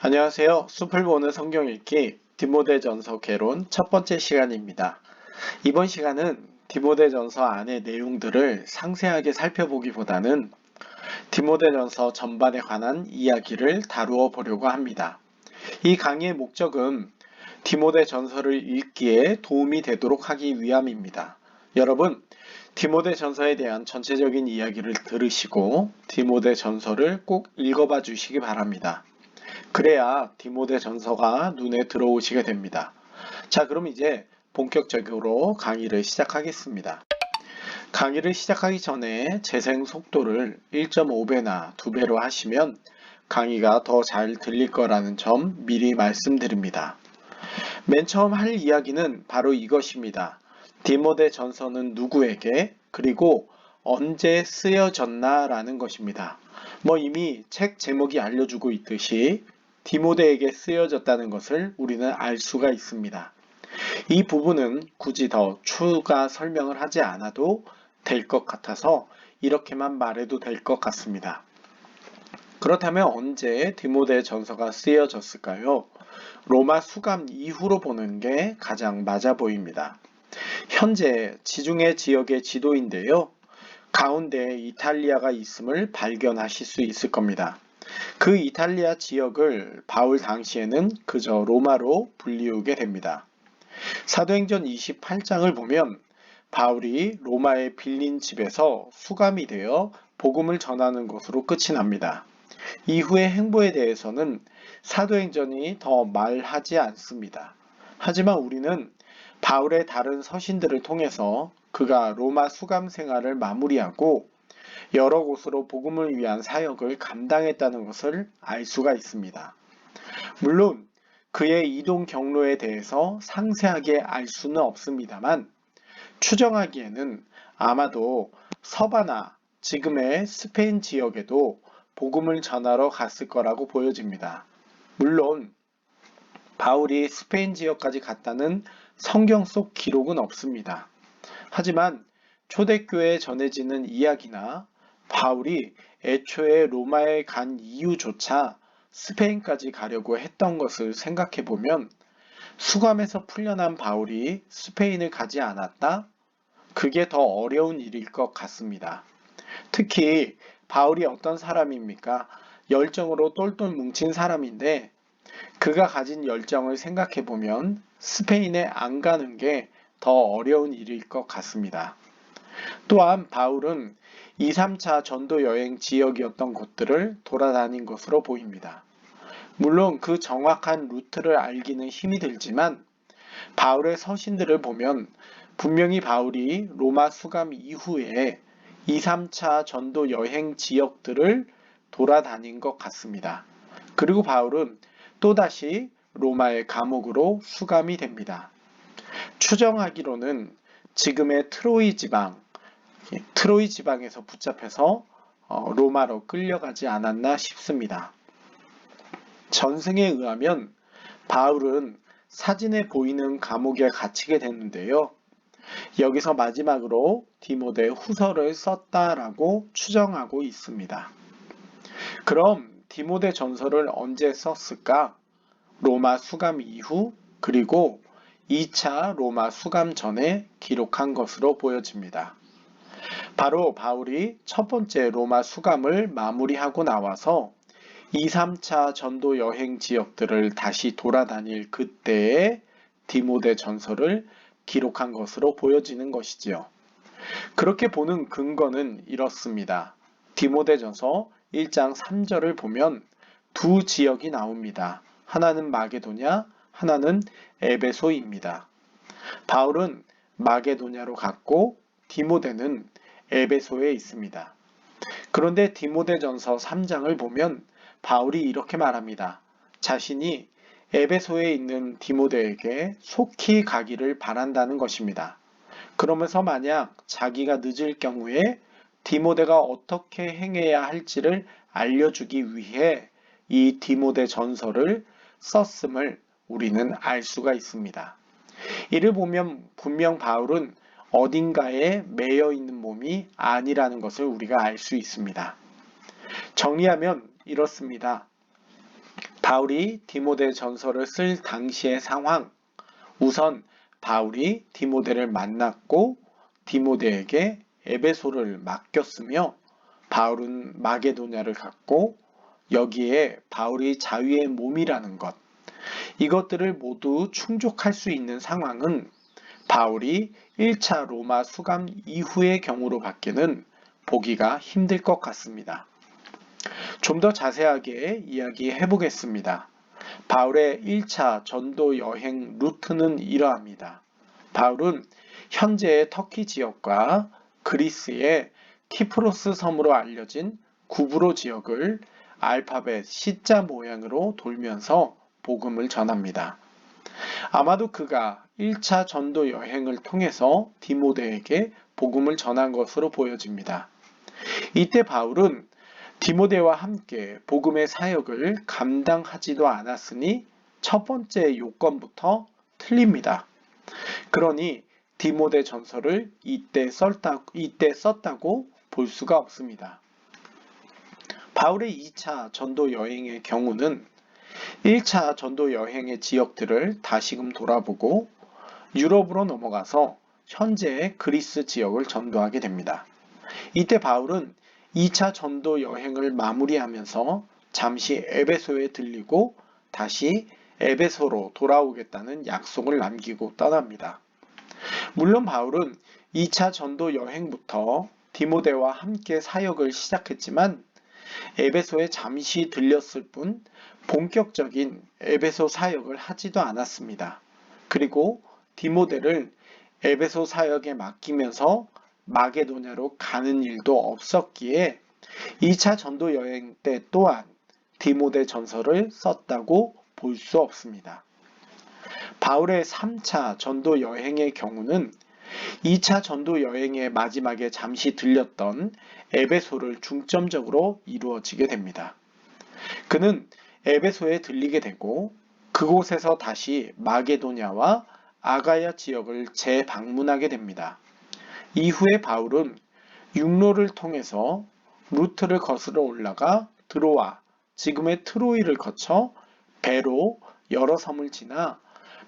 안녕하세요. 숲을 보는 성경 읽기 디모데전서 개론 첫 번째 시간입니다. 이번 시간은 디모데전서 안의 내용들을 상세하게 살펴보기보다는 디모데전서 전반에 관한 이야기를 다루어 보려고 합니다. 이 강의의 목적은 디모데전서를 읽기에 도움이 되도록 하기 위함입니다. 여러분, 디모데전서에 대한 전체적인 이야기를 들으시고 디모데전서를 꼭 읽어봐 주시기 바랍니다. 그래야 디모데전서가 눈에 들어오시게 됩니다. 자, 그럼 이제 본격적으로 강의를 시작하겠습니다. 강의를 시작하기 전에 재생 속도를 1.5배나 2배로 하시면 강의가 더 잘 들릴 거라는 점 미리 말씀드립니다. 맨 처음 할 이야기는 바로 이것입니다. 디모데전서는 누구에게 그리고 언제 쓰여졌나 라는 것입니다. 이미 책 제목이 알려주고 있듯이 디모데에게 쓰여졌다는 것을 우리는 알 수가 있습니다. 이 부분은 굳이 더 추가 설명을 하지 않아도 될 것 같아서 이렇게만 말해도 될 것 같습니다. 그렇다면 언제 디모데 전서가 쓰여졌을까요? 로마 수감 이후로 보는 게 가장 맞아 보입니다. 현재 지중해 지역의 지도인데요. 가운데 이탈리아가 있음을 발견하실 수 있을 겁니다. 그 이탈리아 지역을 바울 당시에는 그저 로마로 불리우게 됩니다. 사도행전 28장을 보면 바울이 로마에 빌린 집에서 수감이 되어 복음을 전하는 것으로 끝이 납니다. 이후의 행보에 대해서는 사도행전이 더 말하지 않습니다. 하지만 우리는 바울의 다른 서신들을 통해서 그가 로마 수감 생활을 마무리하고 여러 곳으로 복음을 위한 사역을 감당했다는 것을 알 수가 있습니다. 물론 그의 이동 경로에 대해서 상세하게 알 수는 없습니다만 추정하기에는 아마도 서바나, 지금의 스페인 지역에도 복음을 전하러 갔을 거라고 보여집니다. 물론 바울이 스페인 지역까지 갔다는 성경 속 기록은 없습니다. 하지만 초대교회에 전해지는 이야기나 바울이 애초에 로마에 간 이유조차 스페인까지 가려고 했던 것을 생각해 보면 수감에서 풀려난 바울이 스페인을 가지 않았다? 그게 더 어려운 일일 것 같습니다. 특히 바울이 어떤 사람입니까? 열정으로 똘똘 뭉친 사람인데 그가 가진 열정을 생각해 보면 스페인에 안 가는 게 더 어려운 일일 것 같습니다. 또한 바울은 2, 3차 전도 여행 지역이었던 곳들을 돌아다닌 것으로 보입니다. 물론 그 정확한 루트를 알기는 힘이 들지만 바울의 서신들을 보면 분명히 바울이 로마 수감 이후에 2, 3차 전도 여행 지역들을 돌아다닌 것 같습니다. 그리고 바울은 또다시 로마의 감옥으로 수감이 됩니다. 추정하기로는 지금의 트로이 지방에서 붙잡혀서 로마로 끌려가지 않았나 싶습니다. 전승에 의하면 바울은 사진에 보이는 감옥에 갇히게 됐는데요. 여기서 마지막으로 디모데 후서를 썼다라고 추정하고 있습니다. 그럼 디모데 전서를 언제 썼을까? 로마 수감 이후 그리고 2차 로마 수감 전에 기록한 것으로 보여집니다. 바로 바울이 첫 번째 로마 수감을 마무리하고 나와서 2, 3차 전도 여행 지역들을 다시 돌아다닐 그때의 디모데 전서를 기록한 것으로 보여지는 것이지요. 그렇게 보는 근거는 이렇습니다. 디모데전서 1장 3절을 보면 두 지역이 나옵니다. 하나는 마게도냐, 하나는 에베소입니다. 바울은 마게도냐로 갔고 디모데는 에베소에 있습니다. 그런데 디모데전서 3장을 보면 바울이 이렇게 말합니다. 자신이 에베소에 있는 디모데에게 속히 가기를 바란다는 것입니다. 그러면서 만약 자기가 늦을 경우에 디모데가 어떻게 행해야 할지를 알려주기 위해 이 디모데 전서를 썼음을 우리는 알 수가 있습니다. 이를 보면 분명 바울은 어딘가에 매여 있는 몸이 아니라는 것을 우리가 알 수 있습니다. 정리하면 이렇습니다. 바울이 디모데 전서를 쓸 당시의 상황, 우선 바울이 디모데를 만났고 디모데에게 에베소를 맡겼으며 바울은 마게도냐를 갔고 여기에 바울이 자유의 몸이라는 것, 이것들을 모두 충족할 수 있는 상황은 바울이 1차 로마 수감 이후의 경우로 밖에는 보기가 힘들 것 같습니다. 좀 더 자세하게 이야기해 보겠습니다. 바울의 1차 전도 여행 루트는 이러합니다. 바울은 현재의 터키 지역과 그리스의 키프로스 섬으로 알려진 구브로 지역을 알파벳 C자 모양으로 돌면서 복음을 전합니다. 아마도 그가 1차 전도 여행을 통해서 디모데에게 복음을 전한 것으로 보여집니다. 이때 바울은 디모데와 함께 복음의 사역을 감당하지도 않았으니 첫 번째 요건부터 틀립니다. 그러니 디모데 전서를 이때 썼다고 볼 수가 없습니다. 바울의 2차 전도 여행의 경우는 1차 전도 여행의 지역들을 다시금 돌아보고 유럽으로 넘어가서 현재의 그리스 지역을 전도하게 됩니다. 이때 바울은 2차 전도 여행을 마무리하면서 잠시 에베소에 들리고 다시 에베소로 돌아오겠다는 약속을 남기고 떠납니다. 물론 바울은 2차 전도 여행부터 디모데와 함께 사역을 시작했지만 에베소에 잠시 들렸을 뿐 본격적인 에베소 사역을 하지도 않았습니다. 그리고 디모데를 에베소 사역에 맡기면서 마게도냐로 가는 일도 없었기에 2차 전도 여행 때 또한 디모데 전서를 썼다고 볼 수 없습니다. 바울의 3차 전도 여행의 경우는 2차 전도 여행의 마지막에 잠시 들렸던 에베소를 중점적으로 이루어지게 됩니다. 그는 에베소에 들리게 되고 그곳에서 다시 마게도냐와 아가야 지역을 재방문하게 됩니다. 이후에 바울은 육로를 통해서 루트를 거슬러 올라가 드로아, 지금의 트로이를 거쳐 배로 여러 섬을 지나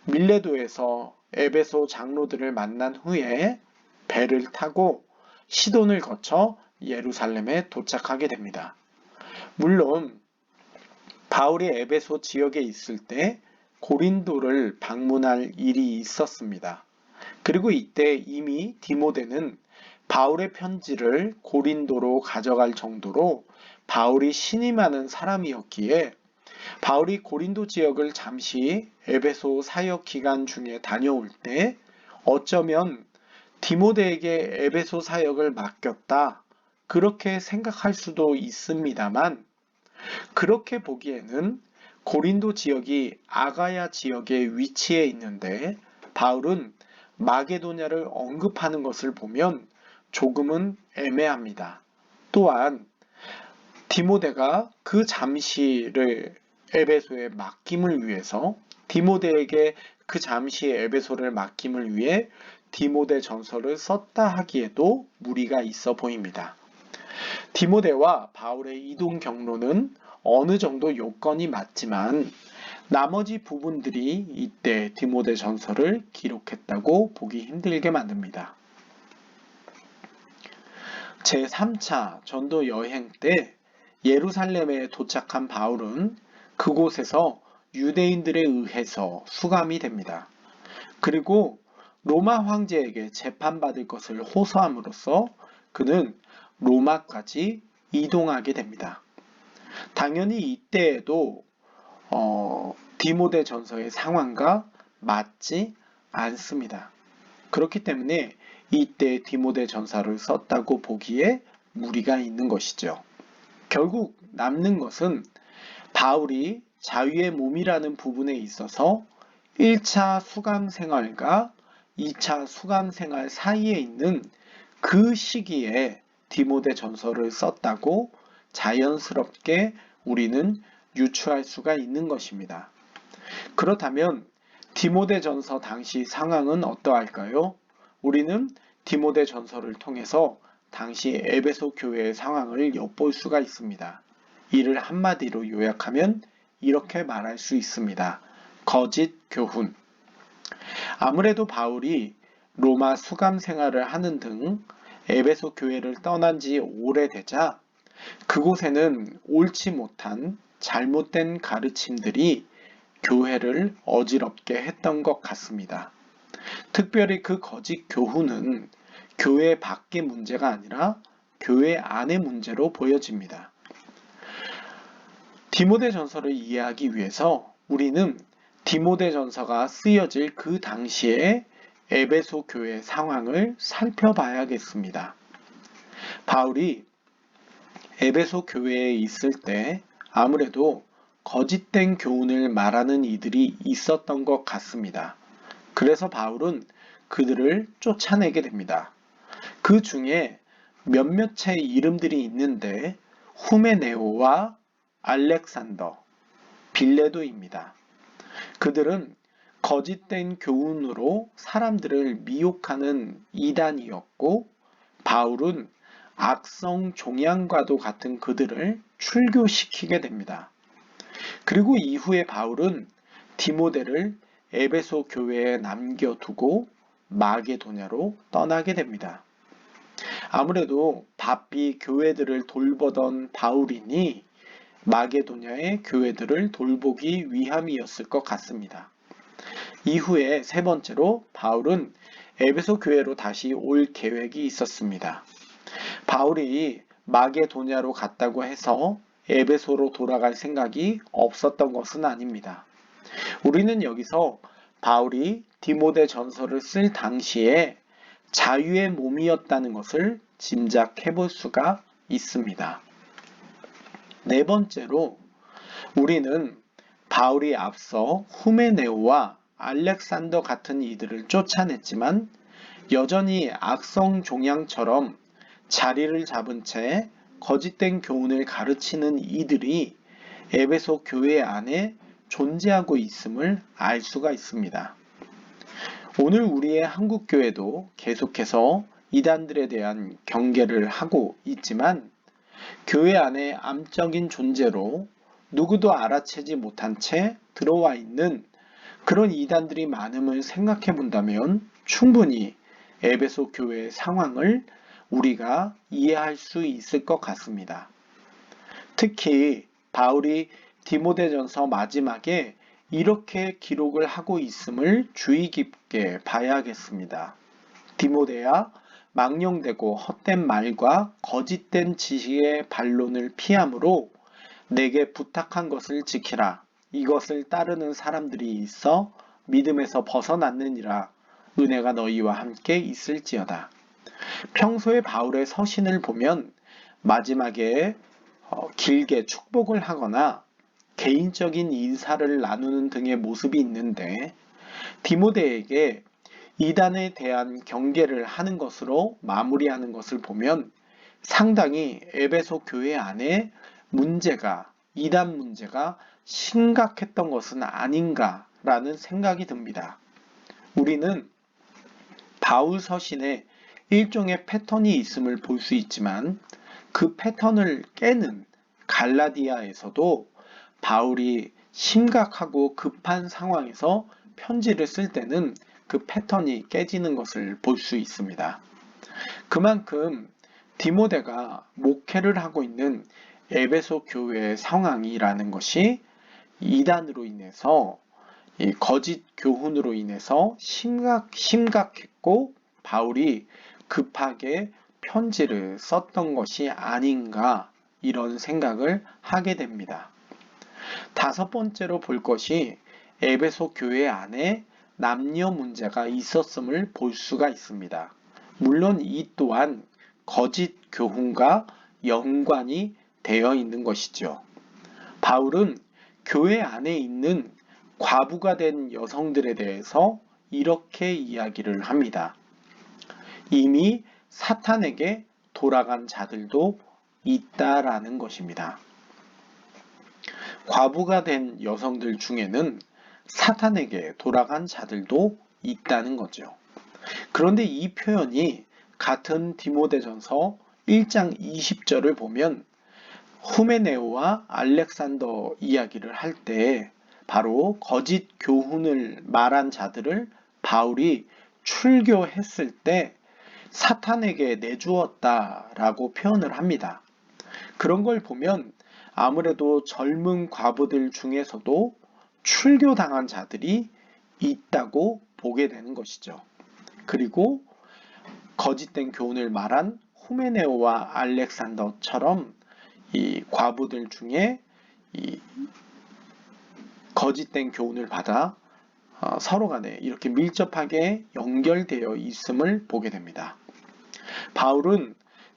밀레도에서 에베소 장로들을 만난 후에 배를 타고 시돈을 거쳐 예루살렘에 도착하게 됩니다. 물론 바울이 에베소 지역에 있을 때 고린도를 방문할 일이 있었습니다. 그리고 이때 이미 디모데는 바울의 편지를 고린도로 가져갈 정도로 바울이 신임하는 사람이었기에 바울이 고린도 지역을 잠시 에베소 사역 기간 중에 다녀올 때 어쩌면 디모데에게 에베소 사역을 맡겼다, 그렇게 생각할 수도 있습니다만 그렇게 보기에는 고린도 지역이 아가야 지역에 위치해 있는데 바울은 마게도냐를 언급하는 것을 보면 조금은 애매합니다. 또한 디모데가 그 잠시를 에베소에 맡김을 위해서 디모데에게 그 잠시 에베소를 맡김을 위해 디모데 전서를 썼다 하기에도 무리가 있어 보입니다. 디모데와 바울의 이동 경로는 어느 정도 요건이 맞지만 나머지 부분들이 이때 디모데 전서를 기록했다고 보기 힘들게 만듭니다. 제3차 전도 여행 때 예루살렘에 도착한 바울은 그곳에서 유대인들에 의해서 수감이 됩니다. 그리고 로마 황제에게 재판받을 것을 호소함으로써 그는 로마까지 이동하게 됩니다. 당연히 이때에도 디모데 전서의 상황과 맞지 않습니다. 그렇기 때문에 이때 디모데 전서를 썼다고 보기에 무리가 있는 것이죠. 결국 남는 것은 바울이 자유의 몸이라는 부분에 있어서 1차 수감 생활과 2차 수감 생활 사이에 있는 그 시기에 디모데 전서를 썼다고 자연스럽게 우리는 유추할 수가 있는 것입니다. 그렇다면 디모데 전서 당시 상황은 어떠할까요? 우리는 디모데 전서를 통해서 당시 에베소 교회의 상황을 엿볼 수가 있습니다. 이를 한마디로 요약하면 이렇게 말할 수 있습니다. 거짓 교훈. 아무래도 바울이 로마 수감 생활을 하는 등 에베소 교회를 떠난 지 오래되자 그곳에는 옳지 못한 잘못된 가르침들이 교회를 어지럽게 했던 것 같습니다. 특별히 그 거짓 교훈은 교회 밖의 문제가 아니라 교회 안의 문제로 보여집니다. 디모데전서를 이해하기 위해서 우리는 디모데전서가 쓰여질 그 당시의 에베소 교회 상황을 살펴봐야겠습니다. 바울이 에베소 교회에 있을 때 아무래도 거짓된 교훈을 말하는 이들이 있었던 것 같습니다. 그래서 바울은 그들을 쫓아내게 됩니다. 그 중에 몇몇의 이름들이 있는데 후메네오와 알렉산더, 빌레도입니다. 그들은 거짓된 교훈으로 사람들을 미혹하는 이단이었고 바울은 악성 종양과도 같은 그들을 출교시키게 됩니다. 그리고 이후에 바울은 디모데를 에베소 교회에 남겨두고 마게도냐로 떠나게 됩니다. 아무래도 바삐 교회들을 돌보던 바울이니 마게도냐의 교회들을 돌보기 위함이었을 것 같습니다. 이후에 세 번째로 바울은 에베소 교회로 다시 올 계획이 있었습니다. 바울이 마게도냐로 갔다고 해서 에베소로 돌아갈 생각이 없었던 것은 아닙니다. 우리는 여기서 바울이 디모데 전서를 쓸 당시에 자유의 몸이었다는 것을 짐작해 볼 수가 있습니다. 네 번째로 우리는 바울이 앞서 후메네오와 알렉산더 같은 이들을 쫓아냈지만 여전히 악성 종양처럼 자리를 잡은 채 거짓된 교훈을 가르치는 이들이 에베소 교회 안에 존재하고 있음을 알 수가 있습니다. 오늘 우리의 한국교회도 계속해서 이단들에 대한 경계를 하고 있지만 교회 안에 암적인 존재로 누구도 알아채지 못한 채 들어와 있는 그런 이단들이 많음을 생각해 본다면 충분히 에베소 교회의 상황을 우리가 이해할 수 있을 것 같습니다. 특히 바울이 디모데전서 마지막에 이렇게 기록을 하고 있음을 주의 깊게 봐야겠습니다. 디모데야, 망령되고 헛된 말과 거짓된 지식의 반론을 피함으로 내게 부탁한 것을 지키라. 이것을 따르는 사람들이 있어 믿음에서 벗어났느니라. 은혜가 너희와 함께 있을지어다. 평소에 바울의 서신을 보면 마지막에 길게 축복을 하거나 개인적인 인사를 나누는 등의 모습이 있는데 디모데에게 이단에 대한 경계를 하는 것으로 마무리하는 것을 보면 상당히 에베소 교회 안에 이단 문제가 심각했던 것은 아닌가라는 생각이 듭니다. 우리는 바울 서신에 일종의 패턴이 있음을 볼 수 있지만 그 패턴을 깨는 갈라디아에서도 바울이 심각하고 급한 상황에서 편지를 쓸 때는 그 패턴이 깨지는 것을 볼 수 있습니다. 그만큼 디모데가 목회를 하고 있는 에베소 교회의 상황이라는 것이 이단으로 인해서 이 거짓 교훈으로 인해서 심각했고 바울이 급하게 편지를 썼던 것이 아닌가 이런 생각을 하게 됩니다. 다섯 번째로 볼 것이 에베소 교회 안에 남녀 문제가 있었음을 볼 수가 있습니다. 물론 이 또한 거짓 교훈과 연관이 되어 있는 것이죠. 바울은 교회 안에 있는 과부가 된 여성들에 대해서 이렇게 이야기를 합니다. 이미 사탄에게 돌아간 자들도 있다라는 것입니다. 과부가 된 여성들 중에는 사탄에게 돌아간 자들도 있다는 거죠. 그런데 이 표현이 같은 디모데전서 1장 20절을 보면 후메네오와 알렉산더 이야기를 할 때 바로 거짓 교훈을 말한 자들을 바울이 출교했을 때 사탄에게 내주었다라고 표현을 합니다. 그런 걸 보면 아무래도 젊은 과부들 중에서도 출교당한 자들이 있다고 보게 되는 것이죠. 그리고 거짓된 교훈을 말한 후메네오와 알렉산더처럼 이 과부들 중에 이 거짓된 교훈을 받아 서로 간에 이렇게 밀접하게 연결되어 있음을 보게 됩니다. 바울은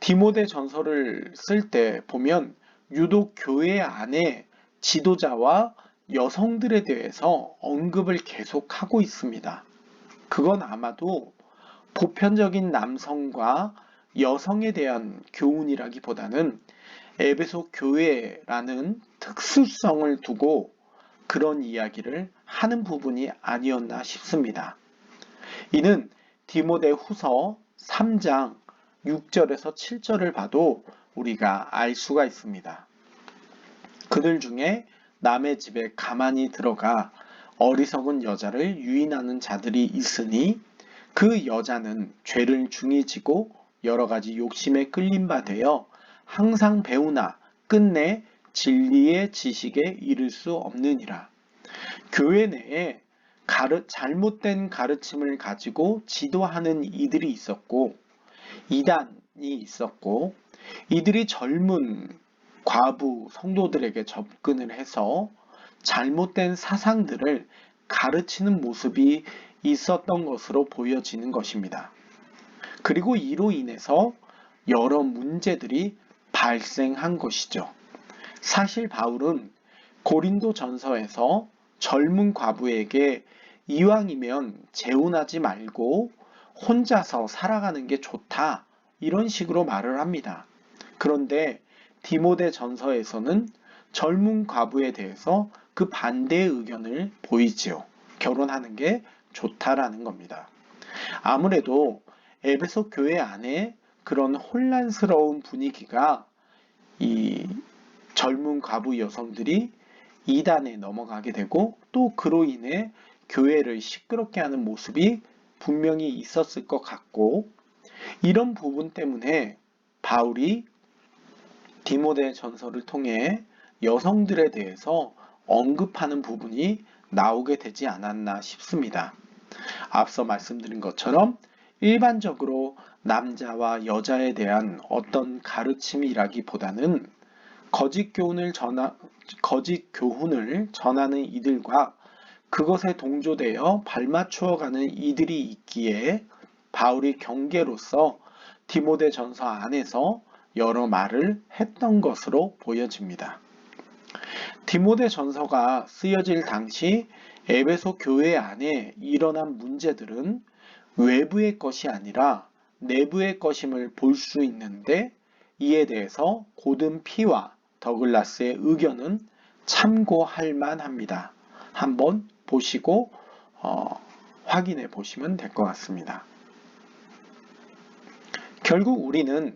디모데 전서를 쓸 때 보면 유독 교회 안에 지도자와 여성들에 대해서 언급을 계속하고 있습니다. 그건 아마도 보편적인 남성과 여성에 대한 교훈이라기보다는 에베소 교회라는 특수성을 두고 그런 이야기를 하는 부분이 아니었나 싶습니다. 이는 디모데 후서 3장 6절에서 7절을 봐도 우리가 알 수가 있습니다. 그들 중에 남의 집에 가만히 들어가 어리석은 여자를 유인하는 자들이 있으니 그 여자는 죄를 중히 지고 여러 가지 욕심에 끌린 바 되어 항상 배우나 끝내 진리의 지식에 이를 수 없느니라. 교회 내에 잘못된 가르침을 가지고 지도하는 이들이 있었고 이단이 있었고 이들이 젊은 과부 성도들에게 접근을 해서 잘못된 사상들을 가르치는 모습이 있었던 것으로 보여지는 것입니다. 그리고 이로 인해서 여러 문제들이 발생한 것이죠. 사실 바울은 고린도 전서에서 젊은 과부에게 이왕이면 재혼하지 말고 혼자서 살아가는 게 좋다 이런 식으로 말을 합니다. 그런데 디모데 전서에서는 젊은 과부에 대해서 그 반대의 의견을 보이지요. 결혼하는 게 좋다라는 겁니다. 아무래도 에베소 교회 안에 그런 혼란스러운 분위기가 이 젊은 과부 여성들이 이단에 넘어가게 되고 또 그로 인해 교회를 시끄럽게 하는 모습이 분명히 있었을 것 같고 이런 부분 때문에 바울이 디모데 전서를 통해 여성들에 대해서 언급하는 부분이 나오게 되지 않았나 싶습니다. 앞서 말씀드린 것처럼 일반적으로 남자와 여자에 대한 어떤 가르침이라기보다는 거짓 교훈을 전하는 이들과 그것에 동조되어 발맞추어가는 이들이 있기에 바울이 경계로서 디모데 전서 안에서 여러 말을 했던 것으로 보여집니다. 디모데 전서가 쓰여질 당시 에베소 교회 안에 일어난 문제들은 외부의 것이 아니라 내부의 것임을 볼 수 있는데 이에 대해서 고든 피와 더글라스의 의견은 참고할 만합니다. 한번 보시고 확인해 보시면 될 것 같습니다. 결국 우리는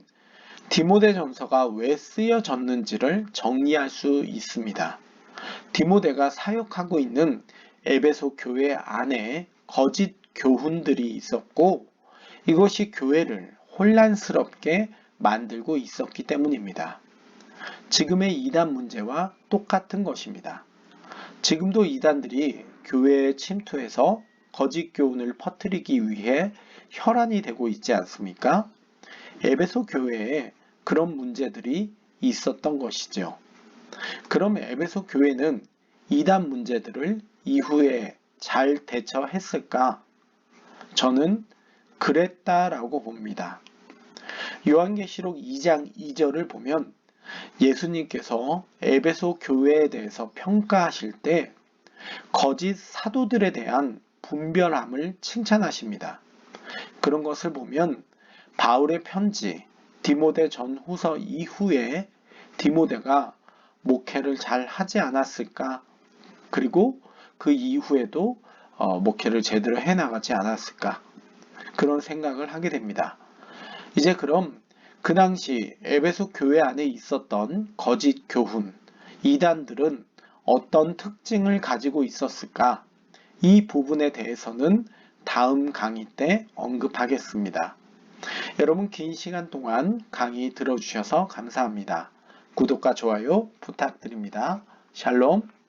디모데 전서가 왜 쓰여졌는지를 정리할 수 있습니다. 디모데가 사역하고 있는 에베소 교회 안에 거짓 교훈들이 있었고 이것이 교회를 혼란스럽게 만들고 있었기 때문입니다. 지금의 이단 문제와 똑같은 것입니다. 지금도 이단들이 교회에 침투해서 거짓 교훈을 퍼뜨리기 위해 혈안이 되고 있지 않습니까? 에베소 교회에 그런 문제들이 있었던 것이죠. 그럼 에베소 교회는 이단 문제들을 이후에 잘 대처했을까? 저는 그랬다라고 봅니다. 요한계시록 2장 2절을 보면 예수님께서 에베소 교회에 대해서 평가하실 때 거짓 사도들에 대한 분별함을 칭찬하십니다. 그런 것을 보면 바울의 편지 디모데 전후서 이후에 디모데가 목회를 잘 하지 않았을까? 그리고 그 이후에도 목회를 제대로 해나가지 않았을까? 그런 생각을 하게 됩니다. 이제 그럼 그 당시 에베소 교회 안에 있었던 거짓 교훈, 이단들은 어떤 특징을 가지고 있었을까? 이 부분에 대해서는 다음 강의 때 언급하겠습니다. 여러분 긴 시간 동안 강의 들어주셔서 감사합니다. 구독과 좋아요 부탁드립니다. 샬롬.